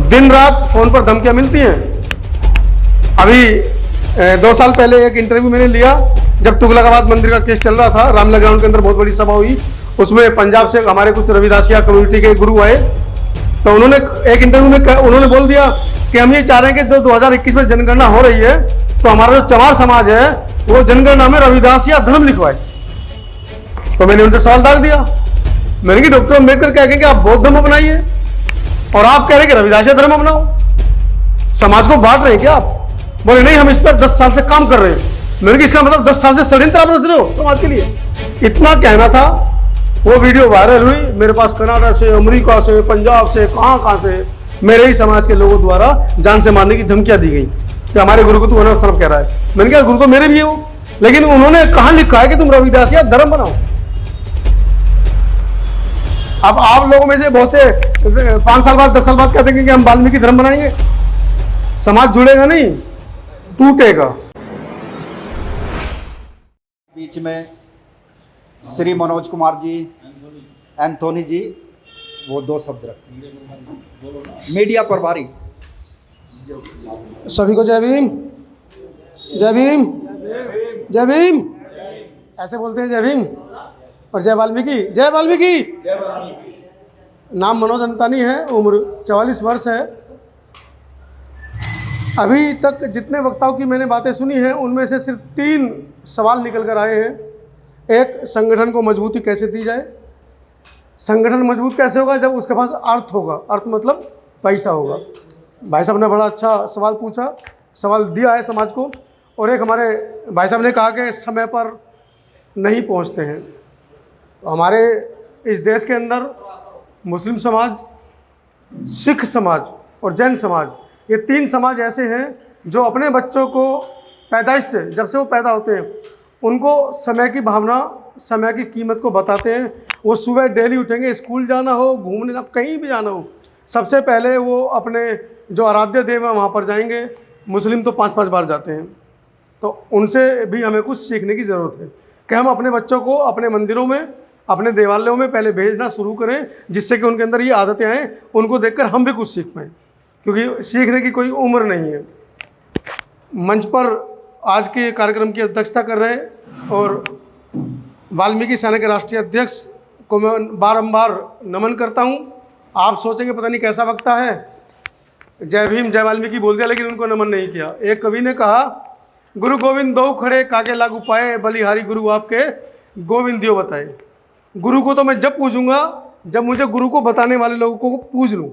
दिन रात फ़ोन पर धमकियाँ मिलती हैं। अभी 2 साल पहले एक इंटरव्यू मैंने लिया, जब तुगलकाबाद मंदिर का केस चल रहा था, रामलला ग्राउंड के अंदर बहुत बड़ी सभा हुई। उसमें पंजाब से हमारे कुछ रविदासिया कम्युनिटी के गुरु आए, तो उन्होंने एक इंटरव्यू में उन्होंने बोल दिया कि हम ये चाह रहे हैं कि जो 2021 में जनगणना हो रही है, तो हमारा जो चमार समाज है वो जनगणना में रविदासिया धर्म लिखवाए। तो मैंने उनसे सवाल दाग दिया, मैंने कि डॉक्टर अम्बेडकर कह के कि आप बौद्ध धर्म अपनाइए और आप कह रहे हैं कि रविदासिया धर्म अपनाओ, समाज को बांट रहे हैं क्या आप? बोले नहीं, हम इस पर 10 साल से काम कर रहे हैं। मैंने कि इसका मतलब 10 साल से षड्यंत्र आप रच रहे हो समाज के लिए। इतना कहना था। वो वीडियो वायरल हुई, मेरे पास कनाडा से, अमेरिका से, पंजाब से, कहां से मेरे ही समाज के लोगों द्वारा जान से मारने की धमकियां दी गई कि हमारे गुरु को तू अनवसर कह रहा है। मैंने कहा गुरु तो मेरे भी है वो, लेकिन उन्होंने कहां लिखा है कि तुम रविदासिया धर्म बनाओ? अब आप लोगों में से बहुत से 5 साल बाद 10 साल बाद कहते हैं कि हम वाल्मीकि धर्म बनाएंगे। समाज जुड़ेगा नहीं, टूटेगा। बीच में श्री मनोज कुमार जी, एंथोनी जी, वो 2 शब्द रखें। मीडिया प्रभारी सभी को जय भीम, जय भीम, जय भीम। ऐसे बोलते हैं जय भीम और जय वाल्मीकि, जय वाल्मीकि। नाम मनोज अंतानी है, उम्र 44 वर्ष है। अभी तक जितने वक्ताओं की मैंने बातें सुनी हैं, उनमें से सिर्फ 3 सवाल निकल कर आए हैं। एक, संगठन को मजबूती कैसे दी जाए? संगठन मजबूत कैसे होगा? जब उसके पास अर्थ होगा। अर्थ मतलब पैसा होगा। भाई साहब ने बड़ा अच्छा सवाल पूछा, सवाल दिया है समाज को। और एक हमारे भाई साहब ने कहा कि समय पर नहीं पहुंचते हैं। हमारे इस देश के अंदर मुस्लिम समाज, सिख समाज और जैन समाज, ये 3 समाज ऐसे हैं जो अपने बच्चों को पैदाइश से, जब से वो पैदा होते हैं, उनको समय की भावना, समय की कीमत को बताते हैं। वो सुबह डेली उठेंगे, स्कूल जाना हो, घूमने जाना, कहीं भी जाना हो, सबसे पहले वो अपने जो आराध्य देव है वहाँ पर जाएंगे। मुस्लिम तो 5-5 बार जाते हैं। तो उनसे भी हमें कुछ सीखने की ज़रूरत है कि हम अपने बच्चों को अपने मंदिरों में, अपने देवालयों में पहले भेजना शुरू करें, जिससे कि उनके अंदर ये आदतें आएँ, उनको देखकर हम भी कुछ सीख पाएँ, क्योंकि सीखने की कोई उम्र नहीं है। मंच पर आज के कार्यक्रम की अध्यक्षता कर रहे और वाल्मीकि सेना के राष्ट्रीय अध्यक्ष को मैं बारंबार नमन करता हूं। आप सोचेंगे पता नहीं कैसा वक्ता है, जय भीम जय वाल्मीकि बोल दिया, लेकिन उनको नमन नहीं किया। एक कवि ने कहा, गुरु गोविंद दो खड़े काके लागू पाए, बलिहारी गुरु आपके गोविंद दियो बताए। गुरु को तो मैं जब पूछूंगा जब मुझे गुरु को बताने वाले लोगों को पूछ लूँ,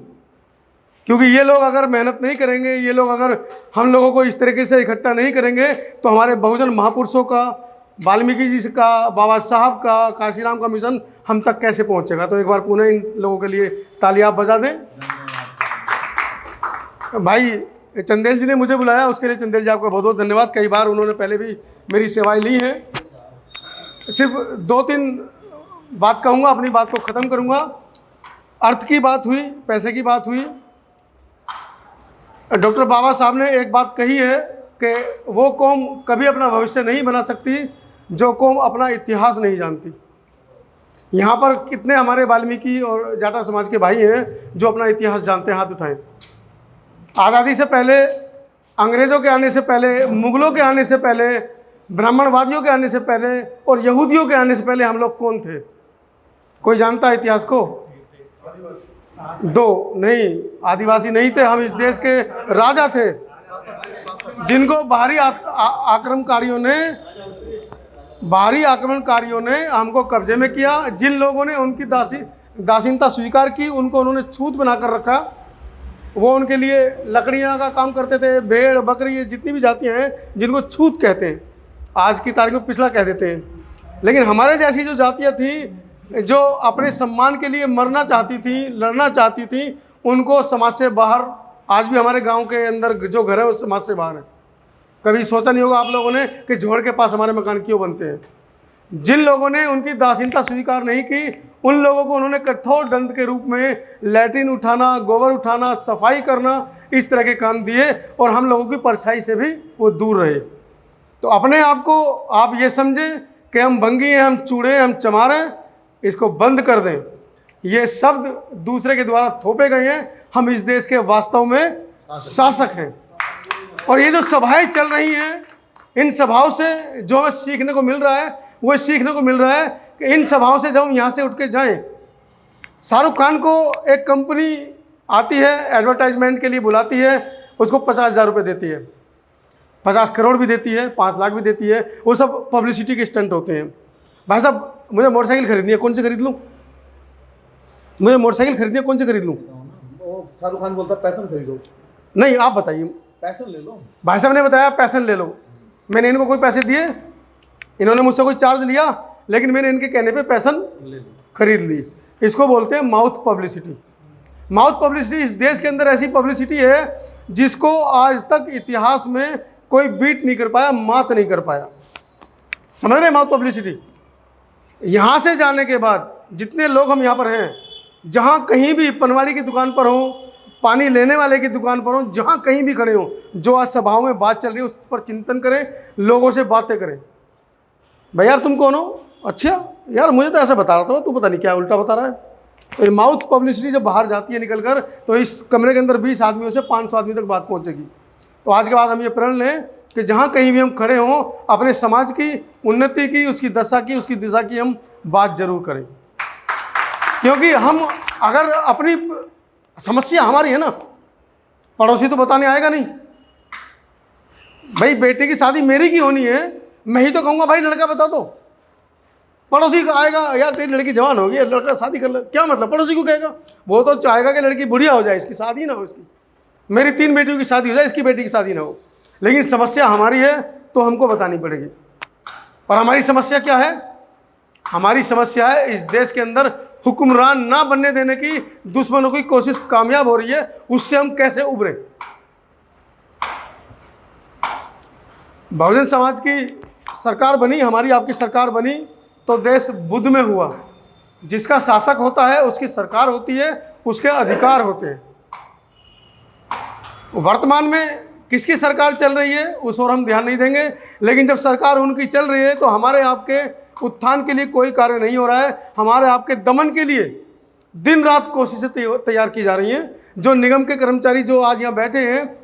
क्योंकि ये लोग अगर मेहनत नहीं करेंगे, ये लोग अगर हम लोगों को इस तरीके से इकट्ठा नहीं करेंगे, तो हमारे बहुजन महापुरुषों का, वाल्मीकि जी का, बाबा साहब का, काशीराम का मिशन हम तक कैसे पहुंचेगा। तो एक बार पुनः इन लोगों के लिए ताली आप बजा दें। भाई चंदेल जी ने मुझे बुलाया, उसके लिए चंदेल जी आपका बहुत बहुत धन्यवाद। कई बार उन्होंने पहले भी मेरी सेवाएं ली हैं। सिर्फ 2-3 बात कहूँगा, अपनी बात को ख़त्म करूँगा। अर्थ की बात हुई, पैसे की बात हुई। डॉक्टर बाबा साहब ने एक बात कही है कि वो कौम कभी अपना भविष्य नहीं बना सकती जो कौम अपना इतिहास नहीं जानती। यहाँ पर कितने हमारे वाल्मीकि और जाटा समाज के भाई हैं जो अपना इतिहास जानते हैं? हाथ उठाएं। आज़ादी से पहले, अंग्रेज़ों के आने से पहले, मुग़लों के आने से पहले, ब्राह्मणवादियों के आने से पहले और यहूदियों के आने से पहले हम लोग कौन थे? कोई जानता है इतिहास को? 2 नहीं, आदिवासी नहीं थे। हम इस देश के राजा थे जिनको बाहरी आक्रमणकारियों ने हमको कब्जे में किया। जिन लोगों ने उनकी दासीनता स्वीकार की, उनको उन्होंने छूत बनाकर रखा। वो उनके लिए लकड़ियाँ का काम करते थे, भेड़ बकरी, ये जितनी भी जातियाँ हैं जिनको छूत कहते हैं, आज की तारीख में पिछला कह देते हैं। लेकिन हमारे जैसी जो जातियाँ थी, जो अपने सम्मान के लिए मरना चाहती थी, लड़ना चाहती थी, उनको समाज से बाहर, आज भी हमारे गांव के अंदर जो घर है वो समाज से बाहर है। कभी सोचा नहीं होगा आप लोगों ने कि जोड़ के पास हमारे मकान क्यों बनते हैं। जिन लोगों ने उनकी दासीनता स्वीकार नहीं की, उन लोगों को उन्होंने कठोर दंड के रूप में लैट्रिन उठाना, गोबर उठाना, सफाई करना, इस तरह के काम दिए और हम लोगों की परछाई से भी वो दूर रहे। तो अपने आप को आप ये समझें कि हम भंगी हैं, हम चूड़े हैं, हम चमार हैं, इसको बंद कर दें ये शब्द दूसरे के द्वारा थोपे गए हैं। हम इस देश के वास्तव में शासक हैं। और ये जो सभाएं चल रही हैं, इन सभाओं से जो हमें सीखने को मिल रहा है, वो सीखने को मिल रहा है कि इन सभाओं से जब हम यहाँ से उठ के जाएं, शाहरुख खान को एक कंपनी आती है, एडवर्टाइजमेंट के लिए बुलाती है, उसको 50,000 रुपये देती है, 50 करोड़ भी देती है, 5 लाख भी देती है। वो सब पब्लिसिटी के स्टंट होते हैं। भाई साहब, मुझे मोटरसाइकिल खरीदनी है, कौन सी खरीद लूँ? मुझे मोटरसाइकिल खरीदनी है, कौन सी खरीद लूँ? वो शाहरुख खान बोलता है पैसन खरीदो। नहीं, आप बताइए। पैसन ले लो। भाई साहब ने बताया पैसन ले लो। मैंने इनको कोई पैसे दिए? इन्होंने मुझसे कोई चार्ज लिया? लेकिन मैंने इनके कहने पे पैसन खरीद ली। इसको बोलते हैं माउथ पब्लिसिटी। माउथ पब्लिसिटी इस देश के अंदर ऐसी पब्लिसिटी है जिसको आज तक इतिहास में कोई बीट नहीं कर पाया, मात नहीं कर पाया। समझ रहे हैं माउथ पब्लिसिटी? यहाँ से जाने के बाद जितने लोग हम यहाँ पर हैं, जहाँ कहीं भी पनवाड़ी की दुकान पर हों, पानी लेने वाले की दुकान पर हों, जहाँ कहीं भी खड़े हों, जो आज सभाओं में बात चल रही है उस पर चिंतन करें, लोगों से बातें करें। भाई यार तुम कौन हो? अच्छा यार, मुझे तो ऐसा बता रहा था, तू पता नहीं क्या उल्टा बता रहा है। तो ये माउथ पब्लिसिटी जब बाहर जाती है निकल कर, तो इस कमरे के अंदर 20 आदमियों से 500 आदमी तक बात पहुँचेगी। तो आज के बाद हम ये प्रण लें कि जहाँ कहीं भी हम खड़े हों, अपने समाज की उन्नति की, उसकी दशा की, उसकी दिशा की हम बात जरूर करें। क्योंकि हम अगर अपनी समस्या हमारी है ना, पड़ोसी तो बताने आएगा नहीं। भाई बेटे की शादी मेरी की होनी है, मैं ही तो कहूँगा भाई लड़का बता दो। पड़ोसी आएगा, यार तेरी लड़की जवान होगी, लड़का शादी कर ले। क्या मतलब? पड़ोसी को कहेगा? वो तो चाहेगा कि लड़की बुढ़िया हो जाए, इसकी शादी ना हो, इसकी मेरी 3 बेटियों की शादी हो जाए, इसकी बेटी की शादी ना हो। लेकिन समस्या हमारी है तो हमको बतानी पड़ेगी। और हमारी समस्या क्या है? हमारी समस्या है इस देश के अंदर हुक्मरान ना बनने देने की दुश्मनों की कोशिश कामयाब हो रही है, उससे हम कैसे उभरे। बहुजन समाज की सरकार बनी, हमारी आपकी सरकार बनी, तो देश बुद्ध में हुआ। जिसका शासक होता है उसकी सरकार होती है, उसके अधिकार होते हैं। वर्तमान में किसकी सरकार चल रही है उस ओर हम ध्यान नहीं देंगे, लेकिन जब सरकार उनकी चल रही है तो हमारे आपके उत्थान के लिए कोई कार्य नहीं हो रहा है। हमारे आपके दमन के लिए दिन रात कोशिशें तैयार की जा रही हैं। जो निगम के कर्मचारी जो आज यहाँ बैठे हैं,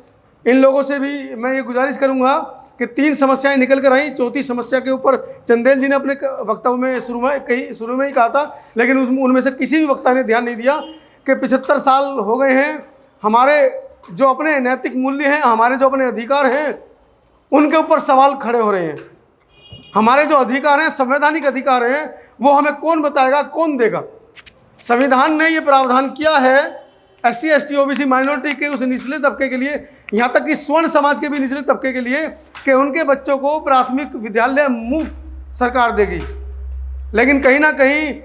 इन लोगों से भी मैं ये गुजारिश करूँगा कि 3 समस्याएं निकल कर आई। चौथी समस्या के ऊपर चंदेल जी ने अपने वक्तव्य में शुरू में ही कहा था, लेकिन उनमें से किसी भी वक्ता ने ध्यान नहीं दिया कि 75 साल हो गए हैं, हमारे जो अपने नैतिक मूल्य हैं, हमारे जो अपने अधिकार हैं, उनके ऊपर सवाल खड़े हो रहे हैं। हमारे जो अधिकार हैं, संवैधानिक अधिकार हैं, वो हमें कौन बताएगा, कौन देगा? संविधान ने ये प्रावधान किया है SC ST OBC माइनॉरिटी के उस निचले तबके के लिए, यहाँ तक कि स्वर्ण समाज के भी निचले तबके के लिए, कि उनके बच्चों को प्राथमिक विद्यालय मुफ्त सरकार देगी। लेकिन कहीं ना कहीं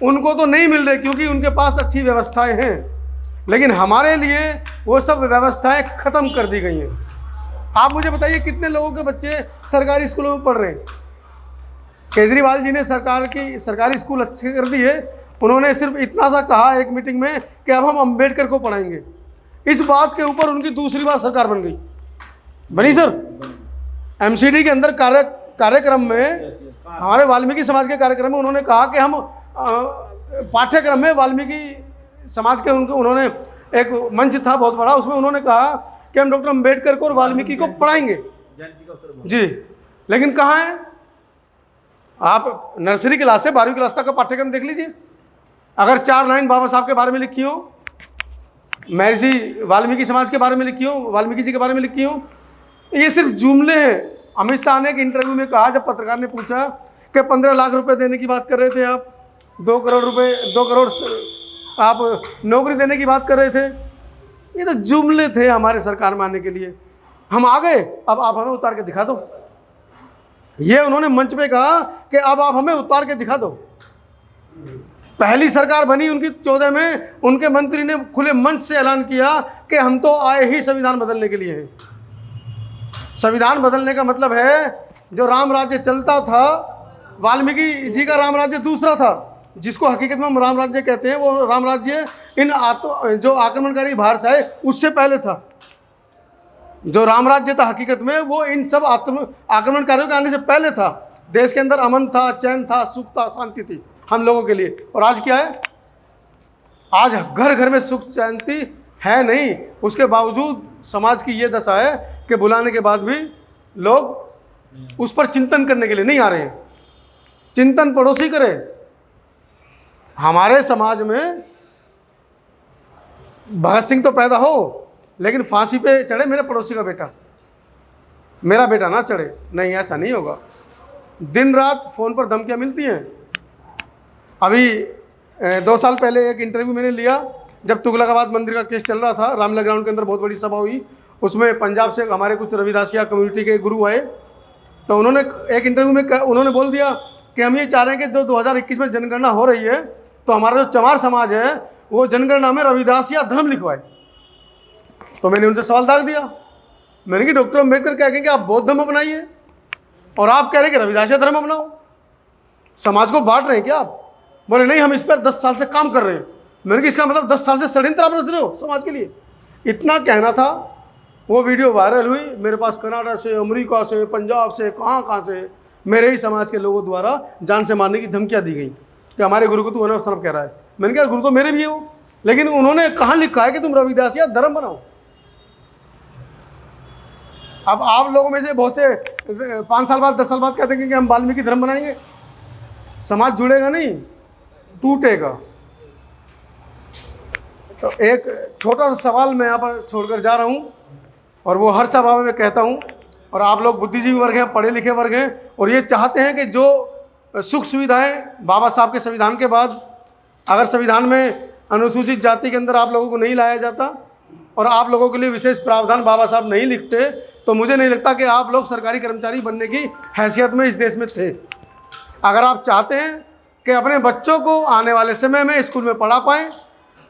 उनको तो नहीं मिल रही क्योंकि उनके पास अच्छी व्यवस्थाएं हैं, लेकिन हमारे लिए वो सब व्यवस्थाएं ख़त्म कर दी गई हैं। आप मुझे बताइए कितने लोगों के बच्चे सरकारी स्कूलों में पढ़ रहे हैं? केजरीवाल जी ने सरकारी स्कूल अच्छे कर दिए। उन्होंने सिर्फ इतना सा कहा एक मीटिंग में कि अब हम अंबेडकर को पढ़ाएंगे। इस बात के ऊपर उनकी दूसरी बार सरकार बन गई। बनी सर? MCD के अंदर कार्यक्रम में, हमारे वाल्मीकि समाज के कार्यक्रम में उन्होंने कहा कि हम पाठ्यक्रम में वाल्मीकि समाज के उन्होंने एक मंच था बहुत बड़ा, उसमें उन्होंने कहा कि हम डॉक्टर अंबेडकर को और वाल्मीकि को पढ़ाएंगे जी। लेकिन कहाँ है? आप नर्सरी क्लास से 12वीं क्लास तक का पाठ्यक्रम देख लीजिए। अगर 4 लाइन बाबा साहब के बारे में लिखी हो, महर्षि वाल्मीकि समाज के बारे में लिखी हो, वाल्मीकि जी के बारे में लिखी हो, ये सिर्फ जुमले हैं। अमित शाह ने एक इंटरव्यू में कहा, जब पत्रकार ने पूछा कि 15 लाख रुपए देने की बात कर रहे थे आप, 2 करोड़ आप नौकरी देने की बात कर रहे थे, ये तो जुमले थे हमारे सरकार में आने के लिए। हम आ गए, अब आप हमें उतार के दिखा दो। ये उन्होंने मंच पे कहा कि अब आप हमें उतार के दिखा दो। पहली सरकार बनी उनकी 14 में, उनके मंत्री ने खुले मंच से ऐलान किया कि हम तो आए ही संविधान बदलने के लिए हैं। संविधान बदलने का मतलब है जो राम राज्य चलता था, वाल्मीकि जी का राम राज्य दूसरा था, जिसको हकीकत में हम राम राज्य कहते हैं। वो राम राज्य इन जो आक्रमणकारी बाहर से आए उससे पहले था। जो राम राज्य था हकीकत में वो इन सब आक्रमणकारियों के आने से पहले था। देश के अंदर अमन था, चैन था, सुख था, शांति थी हम लोगों के लिए। और आज क्या है? आज घर घर में सुख शांति है नहीं, उसके बावजूद समाज की ये दशा है कि बुलाने के बाद भी लोग उस पर चिंतन करने के लिए नहीं आ रहे हैं। चिंतन पड़ोसी करे। हमारे समाज में भगत सिंह तो पैदा हो, लेकिन फांसी पे चढ़े मेरे पड़ोसी का बेटा, मेरा बेटा ना चढ़े, नहीं, ऐसा नहीं होगा। दिन रात फ़ोन पर धमकियाँ मिलती हैं। अभी 2 साल पहले एक इंटरव्यू मैंने लिया, जब तुगलकाबाद मंदिर का केस चल रहा था, रामलीला ग्राउंड के अंदर बहुत बड़ी सभा हुई, उसमें पंजाब से हमारे कुछ रविदासिया कम्युनिटी के गुरु आए, तो उन्होंने एक इंटरव्यू में उन्होंने बोल दिया कि हम ये चाह रहे हैं कि जो 2021 में जनगणना हो रही है, तो हमारा जो चमार समाज है वो जनगणना में रविदासिया धर्म लिखवाए। तो मैंने उनसे सवाल दाग दिया, मैंने कि डॉक्टर अम्बेडकर कह के कि आप बौद्ध धर्म अपनाइए और आप कह रहे हैं कि रविदासिया धर्म अपनाओ, समाज को बांट रहे हैं क्या आप? बोले नहीं, हम इस पर 10 साल से काम कर रहे हैं। मैंने कि इसका मतलब 10 साल से षड्यंत्र आप रच रहे हो समाज के लिए। इतना कहना था। वो वीडियो वायरल हुई, मेरे पास कनाडा से, अमेरिका से, पंजाब से, कहाँ से मेरे ही समाज के लोगों द्वारा जान से मारने की धमकियाँ दी गई कि हमारे गुरु को तू अनर्थ सर्व कह रहा है। मैंने कहा गुरु तो मेरे भी हो, लेकिन उन्होंने कहाँ लिखा है कि तुम रविदासिया धर्म बनाओ? अब आप लोगों में से बहुत से 5 साल बाद 10 साल बाद कहते हैं कि हम वाल्मीकि धर्म बनाएंगे। समाज जुड़ेगा नहीं, टूटेगा। तो एक छोटा सा सवाल मैं यहाँ पर छोड़कर जा रहा हूँ, और वो हर सभा में कहता हूँ, और आप लोग बुद्धिजीवी वर्ग हैं, पढ़े लिखे वर्ग हैं, और ये चाहते हैं कि जो सुख सुविधाएं बाबा साहब के संविधान के बाद, अगर संविधान में अनुसूचित जाति के अंदर आप लोगों को नहीं लाया जाता और आप लोगों के लिए विशेष प्रावधान बाबा साहब नहीं लिखते, तो मुझे नहीं लगता कि आप लोग सरकारी कर्मचारी बनने की हैसियत में इस देश में थे। अगर आप चाहते हैं कि अपने बच्चों को आने वाले समय में स्कूल में पढ़ा पाएँ,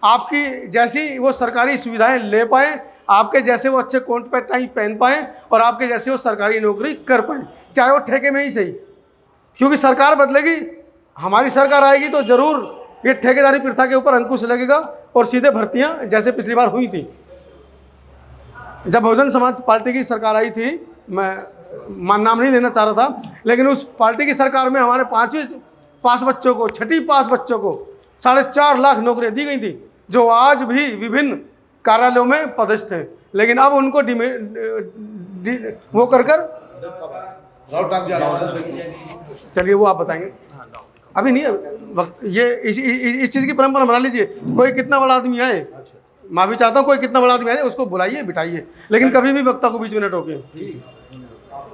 आपकी जैसी वो सरकारी सुविधाएं ले पाएँ, आपके जैसे वो अच्छे कोट पैंट टाई पहन पाएँ, और आपके जैसे वो सरकारी नौकरी कर पाएँ, चाहे वो ठेके में ही सही। क्योंकि सरकार बदलेगी, हमारी सरकार आएगी तो ज़रूर ये ठेकेदारी प्रथा के ऊपर अंकुश लगेगा और सीधे भर्तियां जैसे पिछली बार हुई थी। जब बहुजन समाज पार्टी की सरकार आई थी, मैं नाम नहीं लेना चाह रहा था, लेकिन उस पार्टी की सरकार में हमारे 5वीं पास बच्चों को, 6ठी पास बच्चों को 4.5 लाख नौकरियां दी गई थी, जो आज भी विभिन्न कार्यालयों में पदस्थ हैं। लेकिन अब उनको वो कर चलिए वो आप बताएंगे, अभी नहीं वक्त। ये इस चीज़ की परंपरा बना लीजिए। कोई कितना बड़ा आदमी आए, मैं भी चाहता हूँ कोई कितना बड़ा आदमी आए उसको बुलाइए, बिठाइए, लेकिन कभी भी वक्ता को बीच में न टोके।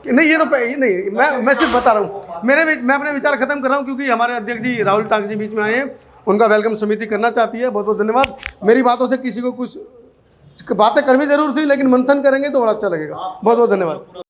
नहीं, ये तो नहीं, मैं सिर्फ बता रहा हूँ, मैं अपने विचार खत्म कर रहा हूँ, क्योंकि हमारे अध्यक्ष जी राहुल टांक जी बीच में आए हैं, उनका वेलकम समिति करना चाहती है। बहुत बहुत धन्यवाद। मेरी बातों से किसी को कुछ बातें करनी जरूर थी, लेकिन मंथन करेंगे तो बड़ा अच्छा लगेगा। बहुत बहुत धन्यवाद।